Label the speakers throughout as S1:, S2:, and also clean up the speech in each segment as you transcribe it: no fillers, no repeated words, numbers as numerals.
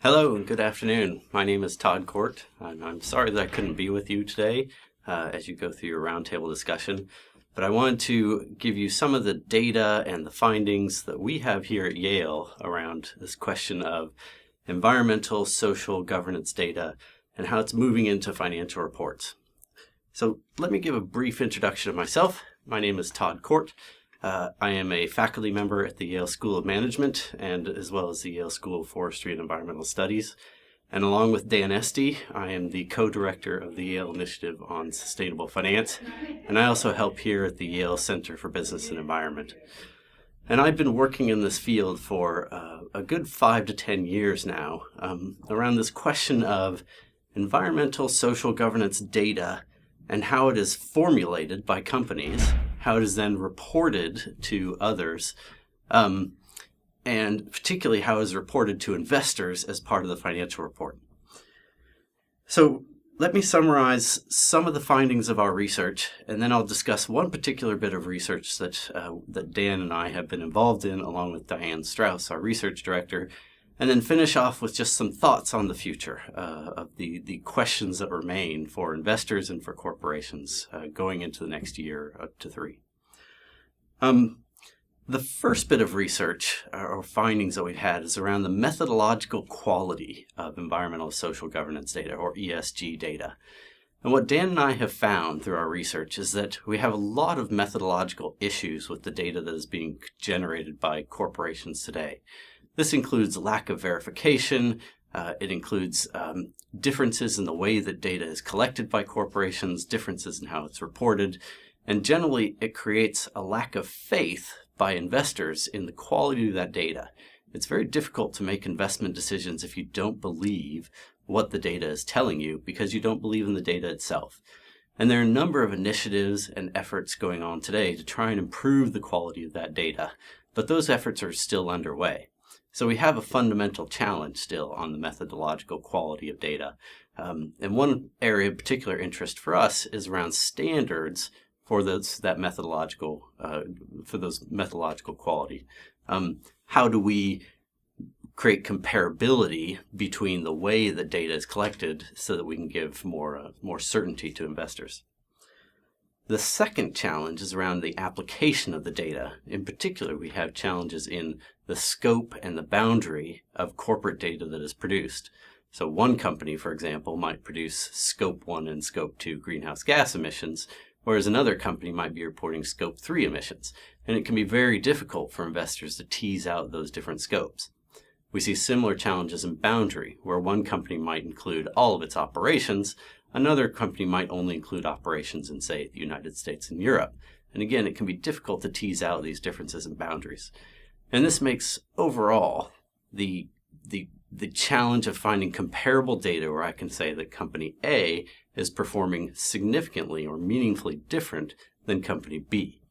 S1: Hello and good afternoon. My name is Todd Court, and I'm sorry that I couldn't be with you today as you go through your roundtable discussion, but I wanted to give you some of the data and the findings that we have here at Yale around this question of environmental, social governance data and how it's moving into financial reports. So let me give a brief introduction of myself. My name is Todd Court. I am a faculty member at the Yale School of Management and as well as the Yale School of Forestry and Environmental Studies. And along with Dan Esty, I am the co-director of the Yale Initiative on Sustainable Finance. And I also help here at the Yale Center for Business and Environment. And I've been working in this field for a good 5 to 10 years now around this question of environmental social governance data and how it is formulated by companies, how it is then reported to others, and particularly how it is reported to investors as part of the financial report. So let me summarize some of the findings of our research, and then I'll discuss one particular bit of research that Dan and I have been involved in, along with Diane Strauss, our research director, and then finish off with just some thoughts on the future of the questions that remain for investors and for corporations going into the next year up to 3. The first bit of research or findings that we've had is around the methodological quality of environmental social governance data, or ESG data. And what Dan and I have found through our research is that we have a lot of methodological issues with the data that is being generated by corporations today. This includes lack of verification. It includes differences in the way that data is collected by corporations, differences in how it's reported, and generally it creates a lack of faith by investors in the quality of that data. It's very difficult to make investment decisions if you don't believe what the data is telling you because you don't believe in the data itself. And there are a number of initiatives and efforts going on today to try and improve the quality of that data, but those efforts are still underway. So we have a fundamental challenge still on the methodological quality of data. And one area of particular interest for us is around standards for those methodological quality. How do we create comparability between the way that data is collected so that we can give more certainty to investors? The second challenge is around the application of the data. In particular, we have challenges in the scope and the boundary of corporate data that is produced. So one company, for example, might produce Scope 1 and Scope 2 greenhouse gas emissions, whereas another company might be reporting Scope 3 emissions. And it can be very difficult for investors to tease out those different scopes. We see similar challenges in boundary, where one company might include all of its operations. Another company might only include operations in, say, the United States and Europe. And again, it can be difficult to tease out these differences in boundaries. And this makes overall the challenge of finding comparable data where I can say that company A is performing significantly or meaningfully different than company B.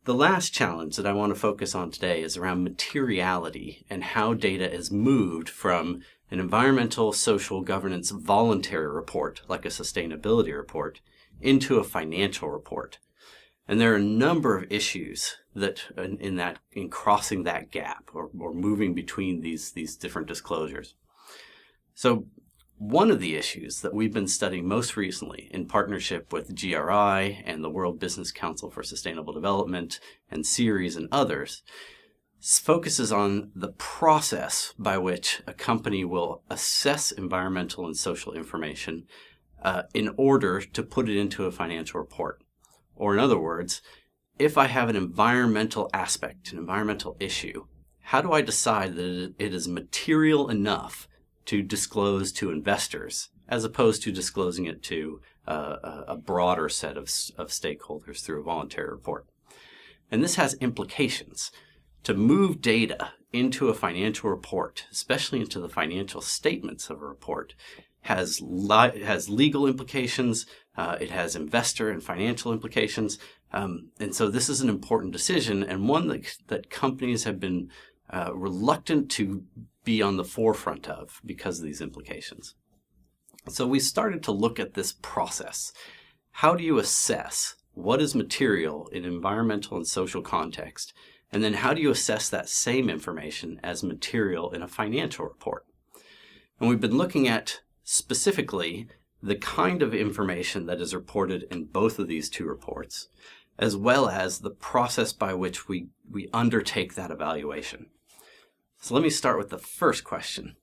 S1: The last challenge that I want to focus on today is around materiality and how data is moved from an environmental social governance voluntary report, like a sustainability report, into a financial report. And there are a number of issues that in crossing that gap or moving between these different disclosures. So one of the issues that we've been studying most recently in partnership with GRI and the World Business Council for Sustainable Development and Ceres and others focuses on the process by which a company will assess environmental and social information in order to put it into a financial report. Or in other words, if I have an environmental aspect, an environmental issue, how do I decide that it is material enough to disclose to investors as opposed to disclosing it to a broader set of stakeholders through a voluntary report? And this has implications. To move data into a financial report, especially into the financial statements of a report, has legal implications, it has investor and financial implications, and so this is an important decision and one that companies have been reluctant to be on the forefront of because of these implications. So we started to look at this process. How do you assess what is material in environmental and social context? And then how do you assess that same information as material in a financial report? And we've been looking at specifically the kind of information that is reported in both of these two reports, as well as the process by which we undertake that evaluation. So let me start with the first question.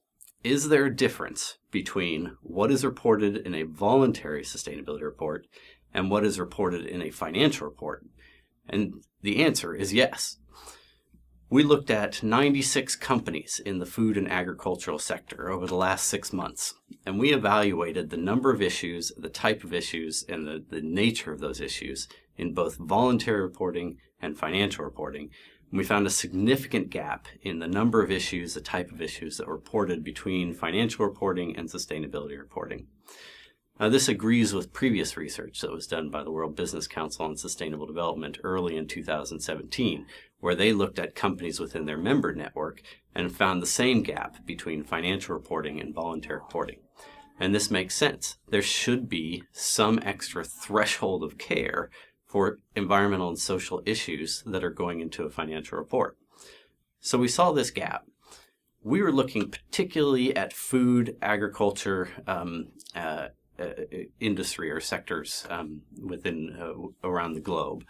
S1: Is there a difference between what is reported in a voluntary sustainability report and what is reported in a financial report? And the answer is yes. We looked at 96 companies in the food and agricultural sector over the last 6 months, and we evaluated the number of issues, the type of issues, and the nature of those issues in both voluntary reporting and financial reporting. And we found a significant gap in the number of issues, the type of issues that were reported between financial reporting and sustainability reporting. This agrees with previous research that was done by the World Business Council on Sustainable Development early in 2017, where they looked at companies within their member network and found the same gap between financial reporting and voluntary reporting. And this makes sense. There should be some extra threshold of care for environmental and social issues that are going into a financial report. So we saw this gap. We were looking particularly at food, agriculture, industry or sectors within around the globe.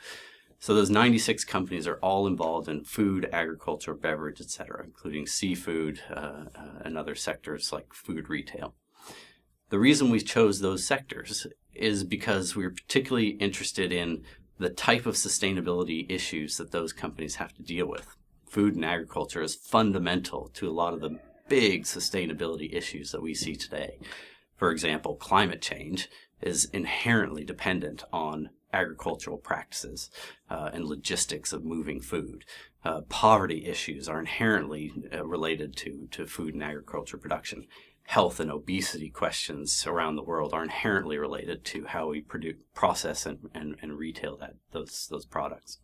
S1: So those 96 companies are all involved in food, agriculture, beverage, etc., including seafood and other sectors like food retail. The reason we chose those sectors is because we were particularly interested in the type of sustainability issues that those companies have to deal with. Food and agriculture is fundamental to a lot of the big sustainability issues that we see today. For example, climate change is inherently dependent on agricultural practices and logistics of moving food. Poverty issues are inherently related to food and agriculture production. Health and obesity questions around the world are inherently related to how we process and retail those products.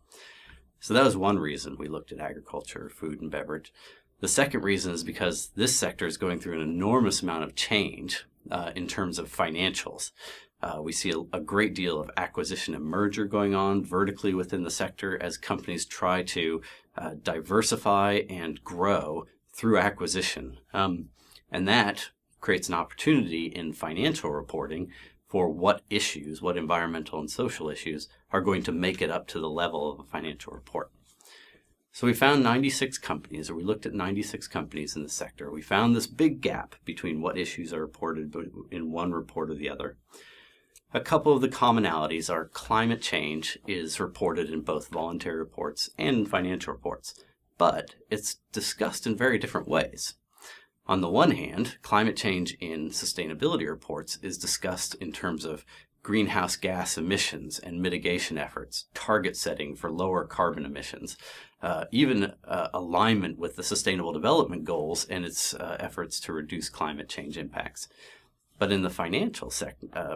S1: So that was one reason we looked at agriculture, food, and beverage. The second reason is because this sector is going through an enormous amount of change in terms of financials. We see a great deal of acquisition and merger going on vertically within the sector as companies try to diversify and grow through acquisition. And that creates an opportunity in financial reporting for what issues, what environmental and social issues are going to make it up to the level of a financial report. So we found 96 companies, or we looked at 96 companies in the sector. We found this big gap between what issues are reported in one report or the other. A couple of the commonalities are climate change is reported in both voluntary reports and financial reports, but it's discussed in very different ways. On the one hand, climate change in sustainability reports is discussed in terms of greenhouse gas emissions and mitigation efforts, target setting for lower carbon emissions, even alignment with the Sustainable Development Goals and its efforts to reduce climate change impacts. But in the financial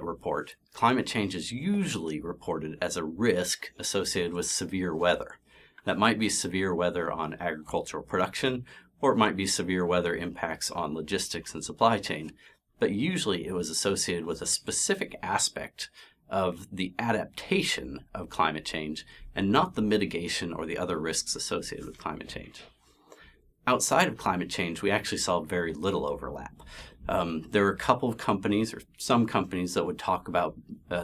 S1: report, climate change is usually reported as a risk associated with severe weather. That might be severe weather on agricultural production, or it might be severe weather impacts on logistics and supply chain. But usually it was associated with a specific aspect of the adaptation of climate change and not the mitigation or the other risks associated with climate change. Outside of climate change, we actually saw very little overlap. There were a couple of companies or some companies that would talk about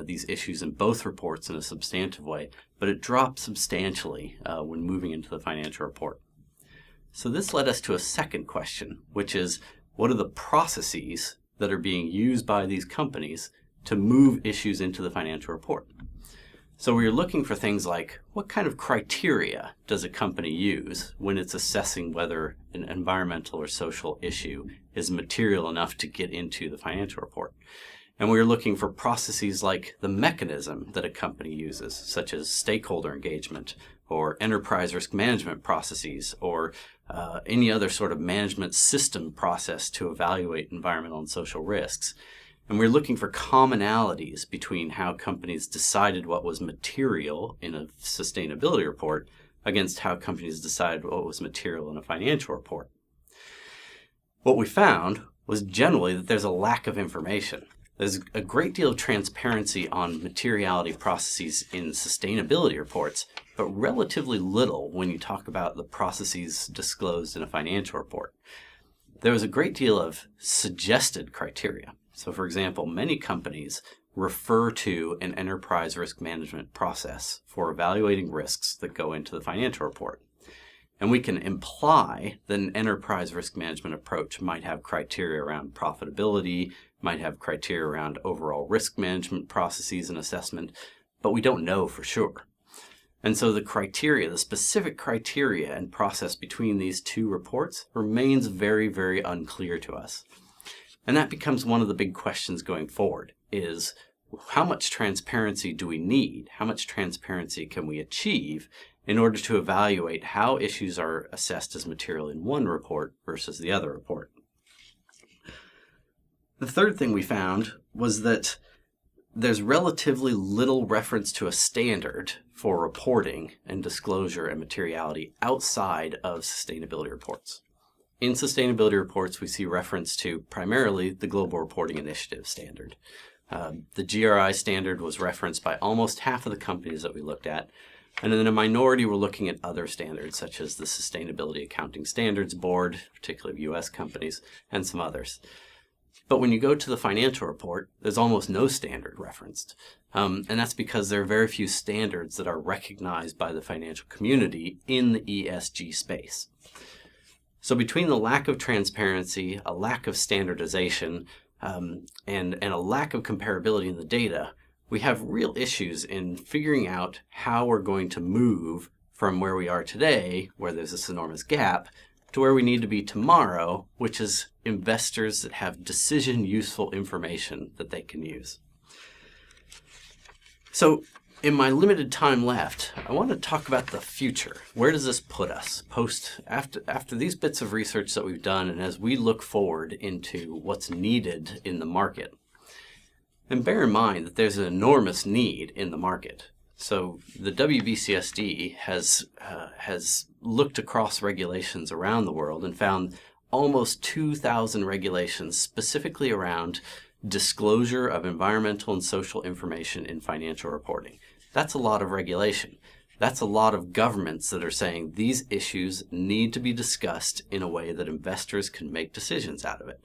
S1: these issues in both reports in a substantive way, but it dropped substantially when moving into the financial report. So this led us to a second question, which is, what are the processes that are being used by these companies to move issues into the financial report? So we were looking for things like, what kind of criteria does a company use when it's assessing whether an environmental or social issue is material enough to get into the financial report? And we were looking for processes like the mechanism that a company uses, such as stakeholder engagement or enterprise risk management processes or any other sort of management system process to evaluate environmental and social risks. And we're looking for commonalities between how companies decided what was material in a sustainability report against how companies decided what was material in a financial report. What we found was generally that there's a lack of information. There's a great deal of transparency on materiality processes in sustainability reports, but relatively little when you talk about the processes disclosed in a financial report. There was a great deal of suggested criteria. So for example, many companies refer to an enterprise risk management process for evaluating risks that go into the financial report. And we can imply that an enterprise risk management approach might have criteria around profitability, might have criteria around overall risk management processes and assessment, but we don't know for sure. And so the criteria, the specific criteria and process between these two reports remains very, very unclear to us. And that becomes one of the big questions going forward is how much transparency do we need? How much transparency can we achieve in order to evaluate how issues are assessed as material in one report versus the other report? The third thing we found was that there's relatively little reference to a standard for reporting and disclosure and materiality outside of sustainability reports. In sustainability reports, we see reference to primarily the Global Reporting Initiative standard. The GRI standard was referenced by almost half of the companies that we looked at, and then a minority were looking at other standards such as the Sustainability Accounting Standards Board, particularly of U.S. companies, and some others. But when you go to the financial report, there's almost no standard referenced. And that's because there are very few standards that are recognized by the financial community in the ESG space. So between the lack of transparency, a lack of standardization, and a lack of comparability in the data, we have real issues in figuring out how we're going to move from where we are today, where there's this enormous gap, to where we need to be tomorrow, which is investors that have decision-useful information that they can use. So in my limited time left, I want to talk about the future. Where does this put us after these bits of research that we've done and as we look forward into what's needed in the market? And bear in mind that there's an enormous need in the market. So the WBCSD has looked across regulations around the world and found almost 2,000 regulations specifically around disclosure of environmental and social information in financial reporting. That's a lot of regulation. That's a lot of governments that are saying these issues need to be discussed in a way that investors can make decisions out of it.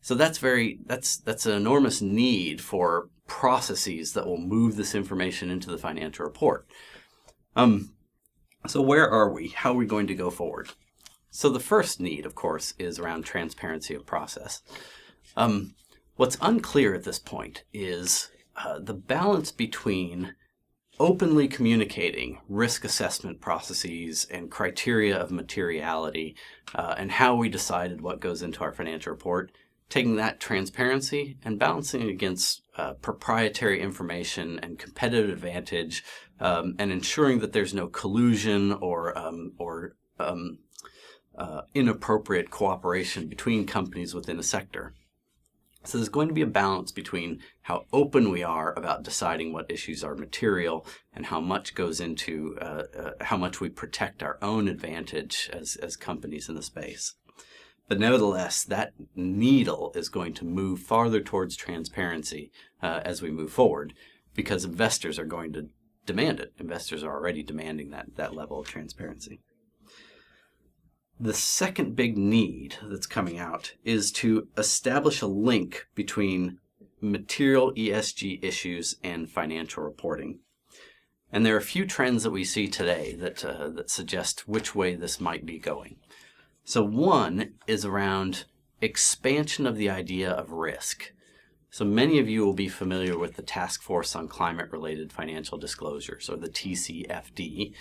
S1: So that's an enormous need for processes that will move this information into the financial report. So where are we? How are we going to go forward? So the first need, of course, is around transparency of process. What's unclear at this point is the balance between openly communicating risk assessment processes and criteria of materiality and how we decided what goes into our financial report, taking that transparency and balancing it against proprietary information and competitive advantage, and ensuring that there's no collusion or inappropriate cooperation between companies within a sector. So there's going to be a balance between how open we are about deciding what issues are material and how much goes into how much we protect our own advantage as companies in the space. But nevertheless, that needle is going to move farther towards transparency as we move forward because investors are going to demand it. Investors are already demanding that level of transparency. The second big need that's coming out is to establish a link between material ESG issues and financial reporting. And there are a few trends that we see today that suggest which way this might be going. So one is around expansion of the idea of risk. So many of you will be familiar with the Task Force on Climate-Related Financial Disclosures, or the TCFD,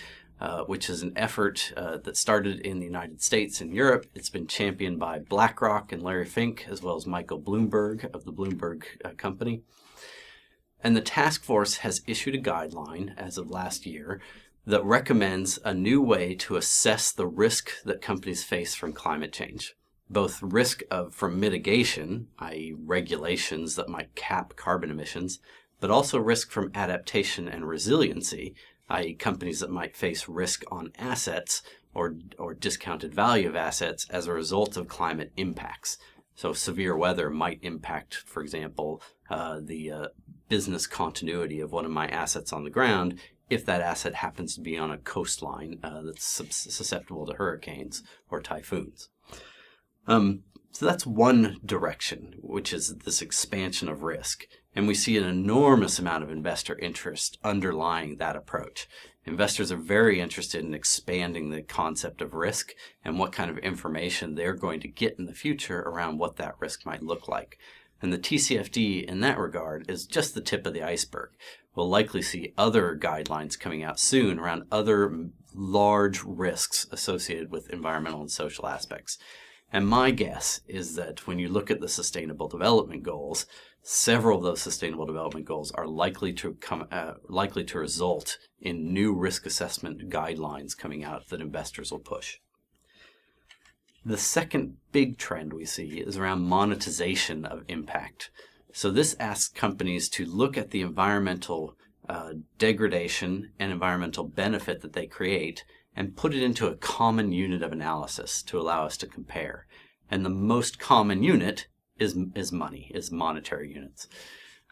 S1: which is an effort that started in the United States and Europe. It's been championed by BlackRock and Larry Fink, as well as Michael Bloomberg of the Bloomberg Company. And the task force has issued a guideline as of last year that recommends a new way to assess the risk that companies face from climate change, both risk from mitigation, i.e. regulations that might cap carbon emissions, but also risk from adaptation and resiliency, i.e. companies that might face risk on assets or discounted value of assets as a result of climate impacts. So severe weather might impact, for example, the business continuity of one of my assets on the ground if that asset happens to be on a coastline that's susceptible to hurricanes or typhoons. So that's one direction, which is this expansion of risk. And we see an enormous amount of investor interest underlying that approach. Investors are very interested in expanding the concept of risk and what kind of information they're going to get in the future around what that risk might look like. And the TCFD in that regard is just the tip of the iceberg. We'll likely see other guidelines coming out soon around other large risks associated with environmental and social aspects. And my guess is that when you look at the Sustainable Development Goals, several of those Sustainable Development Goals are likely to result in new risk assessment guidelines coming out that investors will push. The second big trend we see is around monetization of impact. So this asks companies to look at the environmental degradation and environmental benefit that they create and put it into a common unit of analysis to allow us to compare. And the most common unit is money, is monetary units.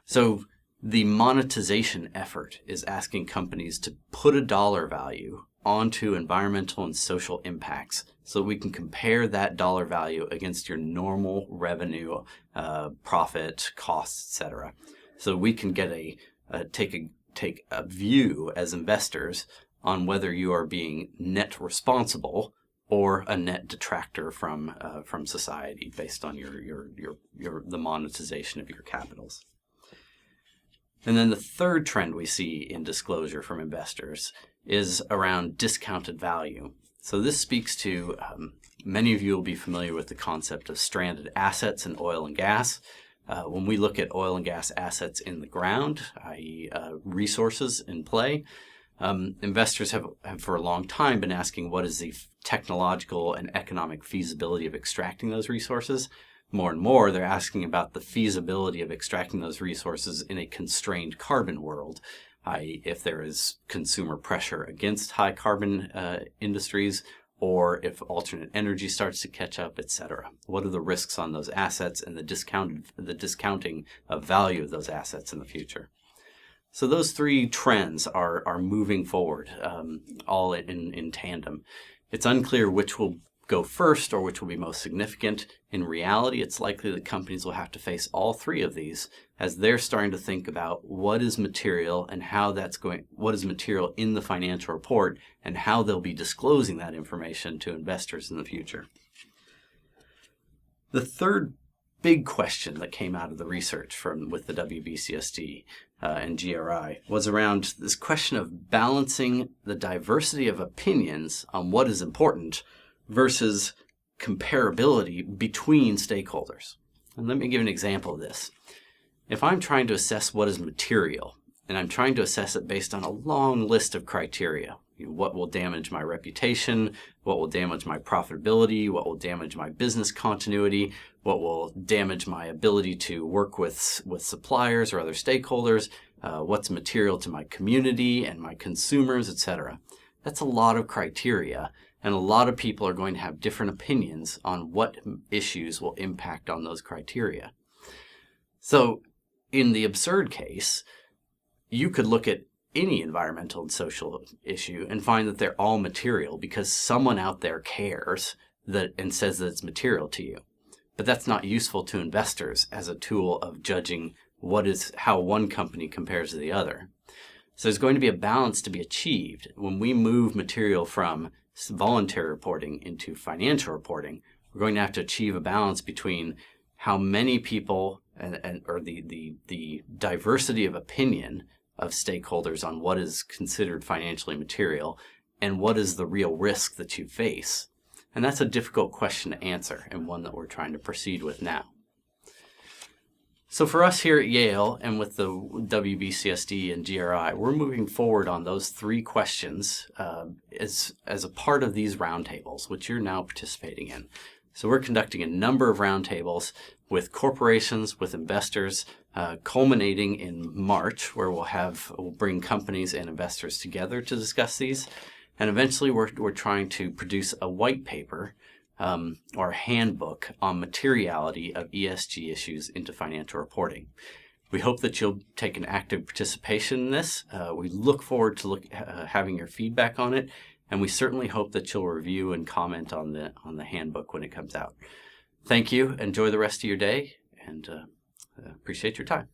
S1: So the monetization effort is asking companies to put a dollar value onto environmental and social impacts so we can compare that dollar value against your normal revenue, profit, costs, etc. So we can get take a view as investors on whether you are being net responsible or a net detractor from society based on the monetization of your capitals. And then the third trend we see in disclosure from investors is around discounted value. So this speaks to, many of you will be familiar with the concept of stranded assets in oil and gas. When we look at oil and gas assets in the ground, i.e. resources in play, investors have for a long time been asking what is the technological and economic feasibility of extracting those resources. More and more, they're asking about the feasibility of extracting those resources in a constrained carbon world, i.e. if there is consumer pressure against high carbon industries, or if alternate energy starts to catch up, etc. What are the risks on those assets and the discounting of value of those assets in the future? So those three trends are moving forward, all in tandem. It's unclear which will go first or which will be most significant. In reality, it's likely that companies will have to face all three of these as they're starting to think about what is material and what is material in the financial report and how they'll be disclosing that information to investors in the future. The third big question that came out of the research with the WBCSD and GRI was around this question of balancing the diversity of opinions on what is important versus comparability between stakeholders. And let me give an example of this. If I'm trying to assess what is material, and I'm trying to assess it based on a long list of criteria, what will damage my reputation, what will damage my profitability, what will damage my business continuity, what will damage my ability to work with suppliers or other stakeholders, what's material to my community and my consumers, etc. That's a lot of criteria, and a lot of people are going to have different opinions on what issues will impact on those criteria. So in the absurd case, you could look at any environmental and social issue and find that they're all material because someone out there cares and says that it's material to you. But that's not useful to investors as a tool of judging how one company compares to the other. So there's going to be a balance to be achieved when we move material from voluntary reporting into financial reporting. We're going to have to achieve a balance between how many people or the diversity of opinion of stakeholders on what is considered financially material and what is the real risk that you face. And that's a difficult question to answer and one that we're trying to proceed with now. So for us here at Yale and with the WBCSD and GRI, we're moving forward on those three questions as a part of these roundtables, which you're now participating in. So we're conducting a number of roundtables with corporations, with investors, culminating in March, where we'll bring companies and investors together to discuss these. And eventually we're trying to produce a white paper or handbook on materiality of ESG issues into financial reporting. We hope that you'll take an active participation in this. We look forward to having your feedback on it, and we certainly hope that you'll review and comment on the handbook when it comes out. Thank you. Enjoy the rest of your day, and appreciate your time.